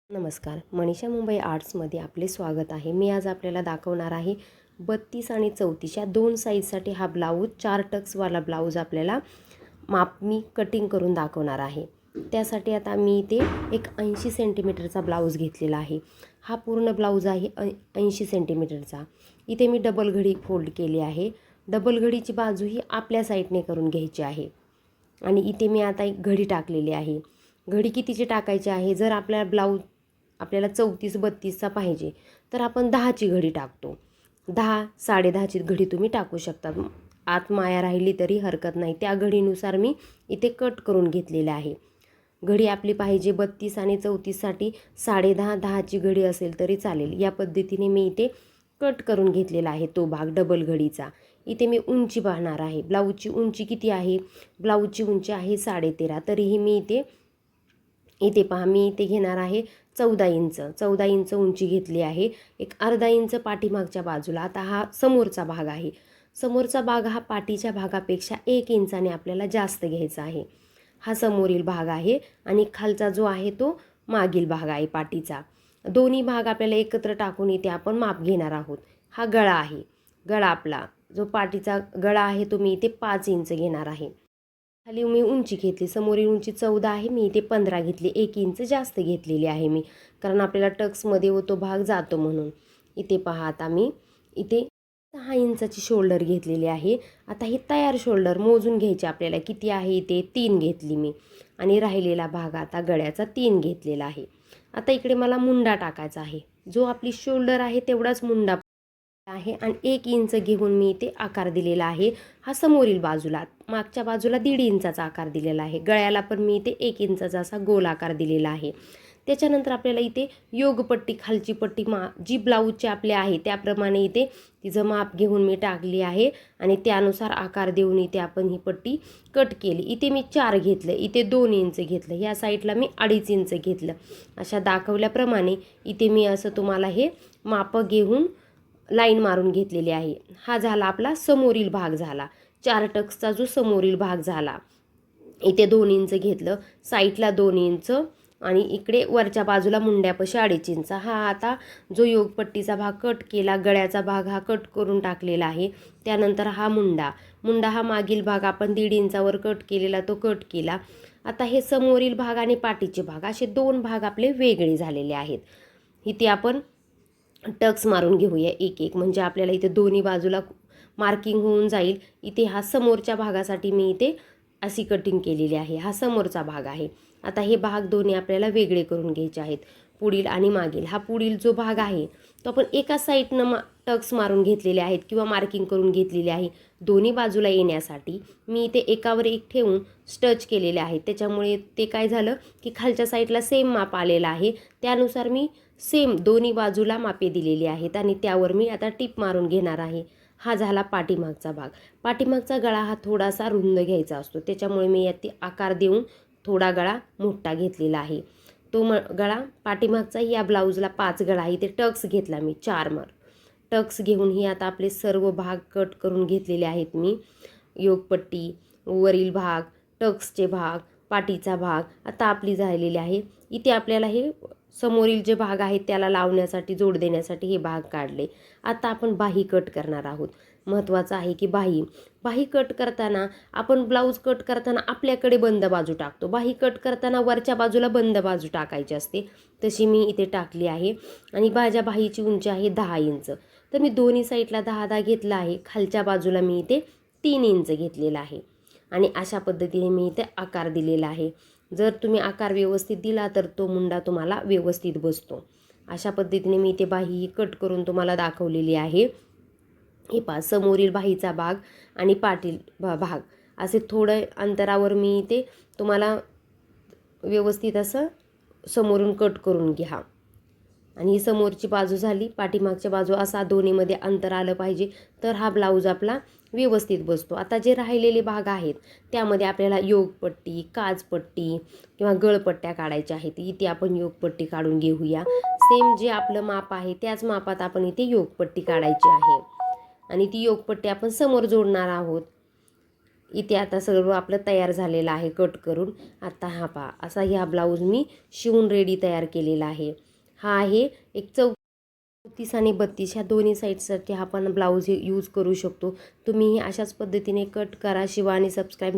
नमस्कार, मनीषा मुंबई आर्ट्समध्ये आपले स्वागत आहे। मी आज आपल्याला दाखवणार आहे 32 आणि 34 या दोन साईजसाठी हा ब्लाऊज 4 टक्सवाला ब्लाऊज आपल्याला मी कटिंग करून दाखवणार आहे। त्यासाठी आता मी इथे एक 80 सेंटीमीटरचा ब्लाऊज घेतलेला आहे। हा पूर्ण ब्लाऊज आहे 80 सेंटीमीटरचा। इथे मी डबल घडी फोल्ड केली आहे। डबल घडीची बाजू ही आपल्या साईडने करून घ्यायची आहे आणि इथे मी आता एक घडी टाकलेली आहे। घडी कितीची टाकायची आहे? जर आपल्याला ब्लाऊज आपल्याला 34-32चा पाहिजे तर आपण 10ची घडी टाकतो। 10 10.5ची घडी तुम्ही टाकू शकता। आत माया राहिली तरी हरकत नाही। त्या घडीनुसार मी इथे कट करून घेतलेले आहे। घडी आपली पाहिजे 32 आणि 34साठी 10.5 10ची घडी असेल तरी चालेल। या पद्धतीने मी इथे कट करून घेतलेला आहे तो भाग डबल घडीचा। इथे मी उंची पाहणार आहे। ब्लाऊजची उंची किती आहे? ब्लाऊजची उंची आहे 13.5। तरीही मी इथे पहा, मी इथे घेणार आहे 14 इंच। 14 इंच उंची घेतली आहे। एक अर्धा इंच पाठीमागच्या बाजूला। आता हा समोरचा भाग आहे। समोरचा भाग हा पाठीच्या भागापेक्षा 1 इंचाने आपल्याला जास्त घ्यायचा आहे। हा समोरील भाग आहे आणि खालचा जो आहे तो मागील भाग आहे पाठीचा। दोन्ही भाग आपल्याला एकत्र टाकून इथे आपण माप घेणार आहोत। हा गळा आहे। गळा आपला जो पाठीचा गळा आहे तो मी इथे 5 इंच घेणार आहे। खाली मी उंची घेतली, समोरील उंची 14 आहे, मी इथे 15 घेतली। 1 इंच जास्त घेतलेली आहे मी, कारण आपल्याला टक्समध्ये तो भाग जातो म्हणून। इथे पहा, आता मी इथे 6 इंचाची शोल्डर घेतलेली आहे। आता ही तयार शोल्डर मोजून घ्यायची आपल्याला किती आहे। इथे 3 घेतली मी आणि राहिलेला भाग आता गळ्याचा 3 घेतलेला आहे। आता इकडे मला मुंडा टाकायचा आहे। जो आपली शोल्डर आहे तेवढाच मुंडा आहे आणि 1 इंच घेऊन मी इथे आकार दिलेला आहे। हा समोरील बाजूला, मागच्या बाजूला 1.5 इंचाचा आकार दिलेला आहे। गळ्याला पण मी इथे 1 इंचाचा असा गोल आकार दिलेला आहे। त्याच्यानंतर आपल्याला इथे योगपट्टी, खालची पट्टी जी ब्लाऊजची आपली आहे त्याप्रमाणे इथे तिचं माप घेऊन मी टाकली आहे आणि त्यानुसार आकार देऊन इथे आपण ही पट्टी कट केली। इथे मी 4 घेतलं, इथे 2 इंच घेतलं, ह्या साईडला मी 2.5 इंच घेतलं। अशा दाखवल्याप्रमाणे इथे मी असं तुम्हाला हे माप घेऊन लाईन मारून घेतलेली आहे। हा झाला आपला समोरील भाग झाला, 4 टक्सचा जो समोरील भाग झाला। इथे 2 इंच घेतलं, साईडला 2 इंच आणि इकडे वरच्या बाजूला मुंड्यापाशी 2.5 इंच। हा आता जो योगपट्टीचा भाग कट केला, गळ्याचा भाग हा कट करून टाकलेला आहे। त्यानंतर हा मुंडा हा मागील भाग आपण 1.5 इंचावर कट केलेला तो कट केला। आता हे समोरील भाग आणि पाठीचे भाग असे 2 भाग आपले वेगळे झालेले आहेत। इथे आपण टक्स मारून घेऊया एक एक, म्हणजे आपल्याला इथे दोन्ही बाजूला मार्किंग होऊन जाईल। इथे हा समोरच्या भागासाठी मी इथे अशी कटिंग केलेली आहे। हा समोरचा भाग आहे। आता हे भाग दोन्ही आपल्याला वेगळे करून घ्यायचे आहेत, पुढील आणि मागील। हा पुढील जो भाग आहे तो आपण एका साईडनं टक्स मारून घेतलेले आहेत किंवा मार्किंग करून घेतलेली आहे। दोन्ही बाजूला येण्यासाठी मी इथे एकावर एक ठेवून स्टच केलेले आहेत। त्याच्यामुळे ते काय झालं की खालच्या साईडला सेम माप आलेला आहे। त्यानुसार मी सेम दोन्ही बाजूला मापे दिलेली आहेत आणि त्यावर मी आता टिप मारून घेणार आहे। हा झाला पाठीमागचा भाग। पाठीमागचा गळा हा थोडासा रुंद घ्यायचा असतो, त्याच्यामुळे मी यात आकार देऊन थोडा गळा मोठा घेतलेला आहे। तो गळा पाठीमागचा या ब्लाऊजला 5 गळा आहे। इथे टक्स घेतला मी 4 टक्स घेऊन ही आता आपले सर्व भाग कट करून घेतलेले आहेत मी। योगपट्टी, वरील भाग, टक्सचे भाग, पाठीचा भाग आता आपली झालेली आहे। इथे आपल्याला हे समोरील जे भाग आहेत त्याला लावण्यासाठी, जोड देण्यासाठी हे भाग काढले। आता आपण बाही कट करणार आहोत। महत्त्वाचं आहे की बाही कट करताना आपण ब्लाऊज कट करताना आपल्याकडे बंद बाजू टाकतो, बाही कट करताना वरच्या बाजूला बंद बाजू टाकायची असते, तशी मी इथे टाकली आहे। आणि माझ्या बाहीची उंची आहे 10 इंच, तर मी दोन्ही साईडला 10-10 घेतला आहे। खालच्या बाजूला मी इथे 3 इंच घेतलेला आहे आणि अशा पद्धतीने मी इथे आकार दिलेला आहे। जर तुम्ही आकार व्यवस्थित दिला तर तो मुंडा तुम्हाला व्यवस्थित बसतो। अशा पद्धतीने मी इथे बाही कट करून तुम्हाला दाखवलेली आहे। हे पहा, समोरील बाहीचा भाग आणि पाठील भाग असे थोडं अंतरावर मी इथे तुम्हाला व्यवस्थित असं समोरून कट करून घ्या। आणि ही समोरची बाजू झाली, पाठीमागच्या बाजू असा दोन्हीमध्ये अंतर आलं पाहिजे, तर हा ब्लाऊज आपला व्यवस्थित बसतो। आता जे राहिलेले भाग आहेत त्यामध्ये आपल्याला योगपट्टी, काजपट्टी किंवा गळपट्ट्या काढायच्या आहेत। इथे आपण योगपट्टी काढून घेऊया। सेम जे आपलं माप आहे त्याच मापात आपण इथे योगपट्टी काढायची आहे आणि ती योगपट्टी आपण समोर जोडणार आहोत। इथे आता सर्व आपलं तयार झालेलं आहे कट करून. आता हा पहा असा हा ब्लाऊज मी शिवून रेडी तयार केलेला आहे. हा आहे एक 34 आणि 32 ह्या दोन्ही साईडसाठी आपण ब्लाऊज यूज करू शकतो. तुम्ही अशाच पद्धतीने कट करा, शिवा आणि सबस्क्राईब